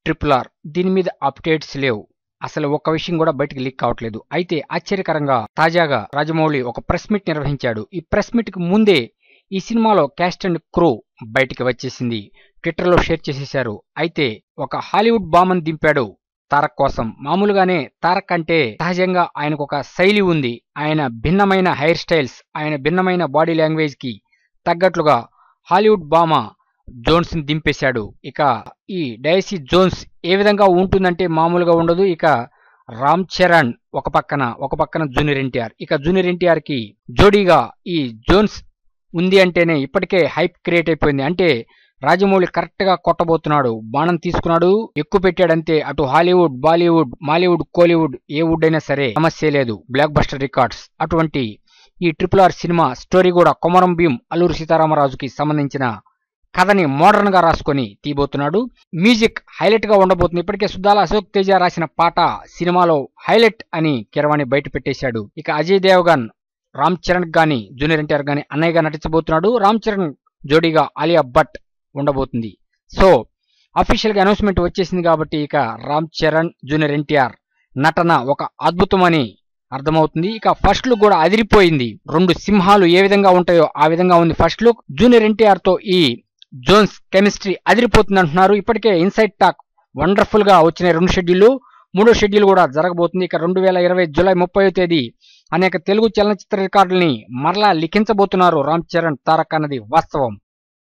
RRR దీని మీద updates లేవు. అసలు ఒక్క విషయం కూడా బయటికి లీక్ కావట్లేదు. అయితే ఆశ్చర్యకరంగా తాజాగా రాజమౌళి ఒక ప్రెస్ మీట్ నిర్వహించాడు. ఈ ప్రెస్ మీట్ కి ముందే ఈ సినిమాలో క్యాస్ట్ అండ్ క్రూ బయటికి వచ్చేసింది. ట్విట్టర్లో షేర్ చేసేశారు. అయితే ఒక హాలీవుడ్ బామన్ దింపాడు తారక్ కోసం. మామూలుగానే తారక్ అంటే సహజంగా ఆయనకు ఒక శైలి ఉంది. ఆయన భిన్నమైన హెయిర్ స్టైల్స్, ఆయన భిన్నమైన బాడీ లాంగ్వేజ్ కి తగ్గట్లుగా హాలీవుడ్ బామ జోన్స్ ని దింపేశాడు. ఇక ఈ డైసీ జోన్స్ ఏ విధంగా ఉంటుందంటే మామూలుగా ఉండదు. ఇక రామ్ చరణ్ ఒక పక్కన జూనియర్ ఎన్టీఆర్. ఇక జూనియర్ ఎన్టీఆర్ కి జోడీగా ఈ జోన్స్ ఉంది అంటేనే ఇప్పటికే హైప్ క్రియేట్ అయిపోయింది. అంటే రాజమౌళి కరెక్ట్ గా కొట్టబోతున్నాడు. బాణం తీసుకున్నాడు, ఎక్కువ పెట్టాడంతే. అటు హాలీవుడ్, బాలీవుడ్, మాలీవుడ్, కోలీవుడ్ ఏ వుడ్ అయినా సరే సమస్య లేదు. Blockbuster records. అటువంటి ఈ RRR సినిమా స్టోరీ కూడా కొమరం భీం అల్లూరి సీతారామరాజుకి సంబంధించిన కథని మోడర్న్ గా రాసుకొని తీయబోతున్నాడు. మ్యూజిక్ హైలైట్ గా ఉండబోతుంది. ఇప్పటికే సుద్దాల అశోక్ తేజ రాసిన పాట సినిమాలో హైలైట్ అని కిరవాణి బయట పెట్టేశాడు. ఇక అజయ్ దేవగన్ రామ్ చరణ్ గాని జూనియర్ ఎన్టీఆర్ గాని అన్నయ్యగా నటించబోతున్నాడు. రామ్ చరణ్ జోడీగా ఆలియా భట్ ఉండబోతుంది. సో అఫీషియల్ గా అనౌన్స్మెంట్ వచ్చేసింది కాబట్టి ఇక రామ్ చరణ్ జూనియర్ ఎన్టీఆర్ నటన ఒక అద్భుతమని అర్థమవుతుంది. ఇక ఫస్ట్ లుక్ కూడా అదిరిపోయింది. రెండు సింహాలు ఏ విధంగా ఉంటాయో ఆ విధంగా ఉంది ఫస్ట్ లుక్. జూనియర్ ఎన్టీఆర్ తో ఈ జోన్స్ కెమిస్ట్రీ అదిరిపోతుంది అంటున్నారు. ఇప్పటికే ఇన్సైడ్ టాక్ వండర్ఫుల్ గా వచ్చిన 2 షెడ్యూళ్లు, 3వ షెడ్యూల్ కూడా జరగబోతుంది. ఇక 2020 జూలై 30వ తేదీ అనేక తెలుగు చలనచిత్ర రికార్డుల్ని మరలా లిఖించబోతున్నారు రామ్ చరణ్ తారక్ అన్నది వాస్తవం.